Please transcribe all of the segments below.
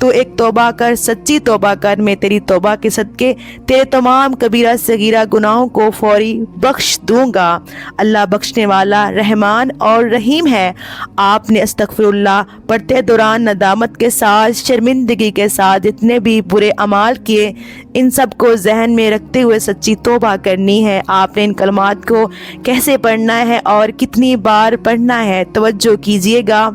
تو ایک توبہ کر، سچی توبہ کر، میں تیری توبہ کے صدقے تیرے تمام کبیرہ صغیرہ گناہوں کو فوری بخش دوں گا۔ اللہ بخشنے والا رحمان اور رحیم ہے۔ آپ نے استغفر اللہ پڑھتے دوران ندامت کے ساتھ، شرمندگی کے ساتھ جتنے بھی برے اعمال کیے ان سب کو ذہن میں رکھتے ہوئے سچی توبہ کرنی ہے۔ آپ نے ان کلمات کو کیسے پڑھنا ہے اور کتنی بار پڑھنا ہے، توجہ کیجئے گا۔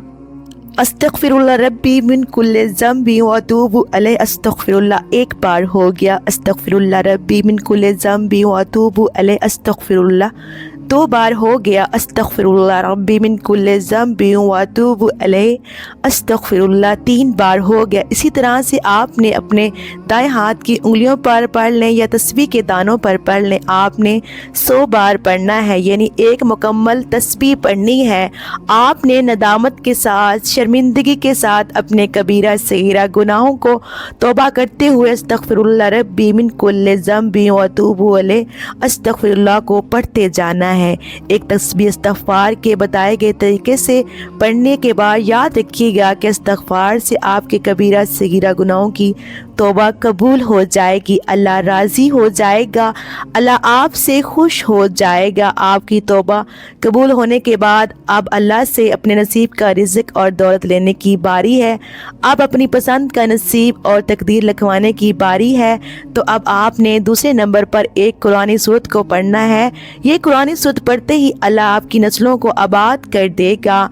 استغفر اللہ ربی من کل ذنب واتوب علیہ، استغفر اللہ ایک بار ہو گیا، استغفر اللہ ربی من کل ذنب واتوب علیہ، استغفر اللہ دو بار ہو گیا، استغفر اللہ ربی من کل ذنب واتوب علیہ، استغفر اللہ تین بار ہو گیا۔ اسی طرح سے آپ نے اپنے دائیں ہاتھ کی انگلیوں پر پڑھ لیں یا تسبیح کے دانوں پر پڑھ لیں، آپ نے 100 بار پڑھنا ہے، یعنی ایک مکمل تسبیح پڑھنی ہے۔ آپ نے ندامت کے ساتھ، شرمندگی کے ساتھ اپنے کبیرہ صغیرہ گناہوں کو توبہ کرتے ہوئے استغفر اللہ ربی من کل ذنب واتوب علیہ، استغفر اللہ کو پڑھتے جانا ہے۔ ایک تسبیح استغفار کے بتائے گئے طریقے سے پڑھنے کے بعد یاد رکھیے گا کہ استغفار سے آپ کے کبیرہ صغیرہ گناہوں کی توبہ قبول ہو جائے گی، اللہ راضی ہو جائے گا، اللہ آپ سے خوش ہو جائے گا۔ آپ کی توبہ قبول ہونے کے بعد اب اللہ سے اپنے نصیب کا رزق اور دولت لینے کی باری ہے، اب اپنی پسند کا نصیب اور تقدیر لکھوانے کی باری ہے۔ تو اب آپ نے دوسرے نمبر پر ایک قرآن سورت کو پڑھنا ہے۔ یہ قرآن سورت پڑھتے ہی اللہ آپ کی نسلوں کو آباد کر دے گا،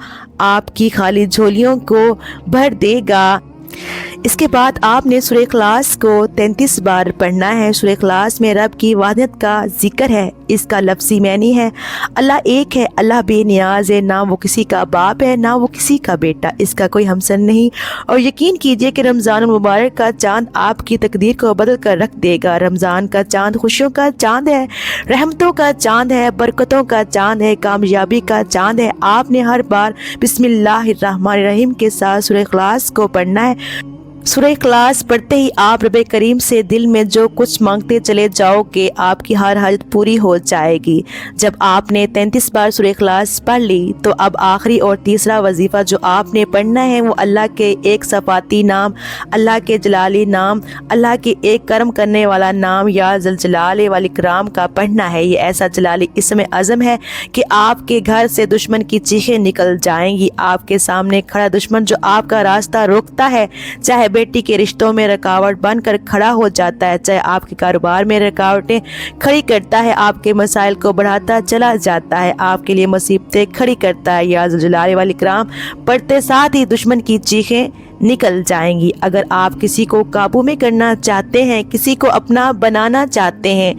آپ کی خالی جھولیوں کو بھر دے گا۔ اس کے بعد آپ نے سورہ اخلاص کو 33 بار پڑھنا ہے۔ سورہ اخلاص میں رب کی وحدت کا ذکر ہے، اس کا لفظی معنی ہے اللہ ایک ہے، اللہ بے نیاز ہے، نہ وہ کسی کا باپ ہے نہ وہ کسی کا بیٹا، اس کا کوئی ہمسر نہیں۔ اور یقین کیجئے کہ رمضان المبارک کا چاند آپ کی تقدیر کو بدل کر رکھ دے گا۔ رمضان کا چاند خوشیوں کا چاند ہے، رحمتوں کا چاند ہے، برکتوں کا چاند ہے، کامیابی کا چاند ہے۔ آپ نے ہر بار بسم اللہ الرحمن الرحیم کے ساتھ سورہ اخلاص کو پڑھنا ہے۔ سورہ اخلاص پڑھتے ہی آپ رب کریم سے دل میں جو کچھ مانگتے چلے جاؤ گے، آپ کی ہر حاجت پوری ہو جائے گی۔ جب آپ نے 33 بار سورہ اخلاص پڑھ لی تو اب آخری اور تیسرا وظیفہ جو آپ نے پڑھنا ہے وہ اللہ کے ایک صفاتی نام، اللہ کے جلالی نام، اللہ کے ایک کرم کرنے والا نام یا ذوالجلال والاکرام کا پڑھنا ہے۔ یہ ایسا جلالی اسم اعظم ہے کہ آپ کے گھر سے دشمن کی چیخیں نکل جائیں گی۔ آپ کے سامنے کھڑا دشمن جو آپ کا راستہ روکتا ہے، چاہے بیٹی کے رشتوں میں رکاوٹ بن کر کھڑا ہو جاتا ہے، چاہے آپ کے کاروبار میں رکاوٹیں کھڑی کرتا ہے، آپ کے مسائل کو بڑھاتا چلا جاتا ہے، آپ کے لیے مصیبتیں کھڑی کرتا ہے، یا ذوالجلال والاکرام پڑھتے ساتھ ہی دشمن کی چیخیں نکل جائیں گی۔ اگر آپ کسی کو قابو میں کرنا چاہتے ہیں، کسی کو اپنا بنانا چاہتے ہیں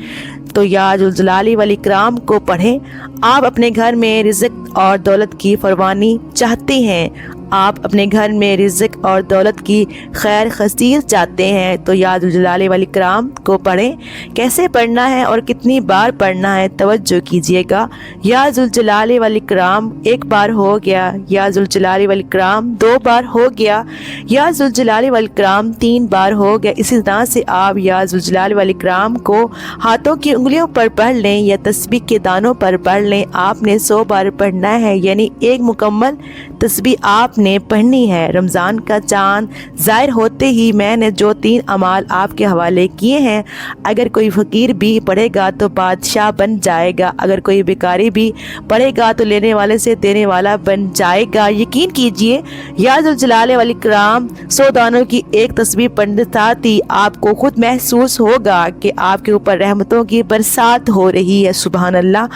تو یا ذوالجلال والاکرام کو پڑھیں۔ آپ اپنے گھر میں رزق اور دولت کی فراوانی چاہتے ہیں، آپ اپنے گھر میں رزق اور دولت کی خیر خصیر چاہتے ہیں تو یا ذوالجلال والاکرام کو پڑھیں۔ کیسے پڑھنا ہے اور کتنی بار پڑھنا ہے، توجہ کیجئے گا۔ یا ذوالجلال والاکرام ایک بار ہو گیا، یا ذوالجلال والاکرام 2 بار ہو گیا، یا ذوالجلال والاکرام 3 بار ہو گیا۔ اسی طرح سے آپ یا ذوالجلال والاکرام کو ہاتھوں کی انگلیوں پر پڑھ لیں یا تسبیح کے دانوں پر پڑھ لیں۔ آپ نے 100 بار پڑھنا ہے، یعنی ایک مکمل تسبیح آپ نے پڑھنی ہے۔ رمضان کا چاند ظاہر ہوتے ہی میں نے جو 3 اعمال آپ کے حوالے کیے ہیں، اگر کوئی فقیر بھی پڑھے گا تو بادشاہ بن جائے گا، اگر کوئی بیکاری بھی پڑھے گا تو لینے والے سے دینے والا بن جائے گا۔ یقین کیجئے یا ذوالجلال والاکرام 100 دانوں کی ایک تسبیح پڑھنے ساتھ ہی آپ کو خود محسوس ہوگا کہ آپ کے اوپر رحمتوں کی برسات ہو رہی ہے۔ سبحان اللہ،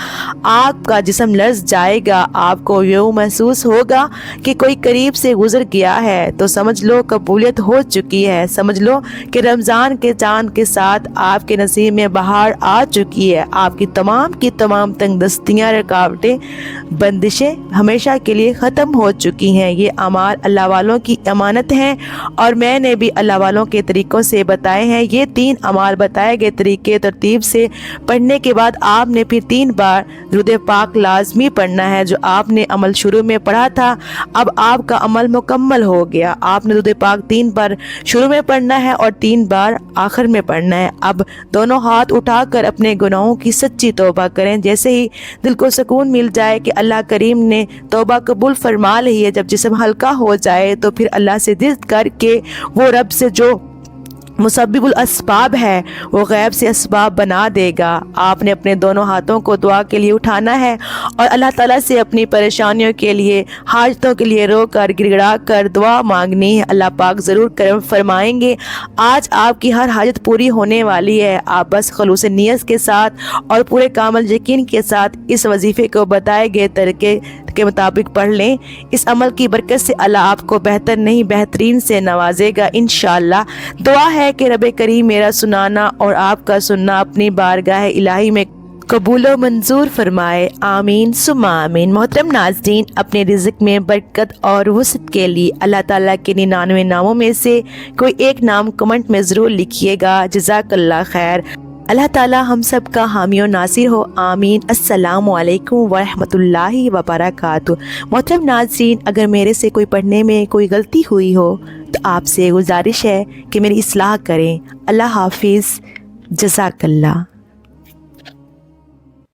آپ کا جسم لرز جائے گا، آپ کو یوں محسوس ہوگا کہ کوئی قریب سے گزر گیا ہے تو سمجھ لو قبولیت ہو چکی ہے، سمجھ لو کہ رمضان کے چاند کے ساتھ آپ کے نصیب میں بہار آ چکی ہے، آپ کی تمام تنگ دستیاں، رکاوٹیں، بندشیں ہمیشہ کے لیے ختم ہو چکی ہیں۔ یہ اعمال اللہ والوں کی امانت ہیں اور میں نے بھی اللہ والوں کے طریقوں سے بتائے ہیں۔ یہ 3 اعمال بتائے گئے طریقے ترتیب سے پڑھنے کے بعد آپ نے پھر 3 بار درود پاک لازمی پڑھنا ہے جو آپ نے عمل شروع میں پڑھا تھا۔ اب آپ آپ کا عمل مکمل ہو گیا۔ آپ نے درود پاک 3 بار شروع میں پڑھنا ہے اور 3 بار آخر میں پڑھنا ہے۔ اب دونوں ہاتھ اٹھا کر اپنے گناہوں کی سچی توبہ کریں۔ جیسے ہی دل کو سکون مل جائے کہ اللہ کریم نے توبہ قبول فرما لی ہے، جب جسم ہلکا ہو جائے تو پھر اللہ سے ضد کر کے وہ رب سے جو مسبب الاسباب ہے وہ غیب سے اسباب بنا دے گا۔ آپ نے اپنے دونوں ہاتھوں کو دعا کے لیے اٹھانا ہے اور اللہ تعالیٰ سے اپنی پریشانیوں کے لیے، حاجتوں کے لیے رو کر گڑ گڑا کر دعا مانگنی ہے۔ اللہ پاک ضرور کرم فرمائیں گے۔ آج آپ کی ہر حاجت پوری ہونے والی ہے۔ آپ بس خلوص نیت کے ساتھ اور پورے کامل یقین کے ساتھ اس وظیفے کو بتائے گئے طریقے کے مطابق پڑھ لیں۔ اس عمل کی برکت سے اللہ آپ کو بہتر نہیں بہترین سے نوازے گا انشاءاللہ۔ دعا ہے کہ رب کریم میرا سنانا اور آپ کا سننا اپنی بارگاہ الہی میں قبول و منظور فرمائے، آمین ثم آمین۔ محترم ناظرین، اپنے رزق میں برکت اور وسعت کے لیے اللہ تعالیٰ کے 99 ناموں میں سے کوئی ایک نام کمنٹ میں ضرور لکھیے گا۔ جزاک اللہ خیر۔ اللہ تعالیٰ ہم سب کا حامی و ناصر ہو، آمین۔ السلام علیکم ورحمۃ اللہ وبرکاتہ۔ محترم ناظرین، اگر میرے سے کوئی پڑھنے میں کوئی غلطی ہوئی ہو تو آپ سے گزارش ہے کہ میری اصلاح کریں۔ اللہ حافظ، جزاک اللہ۔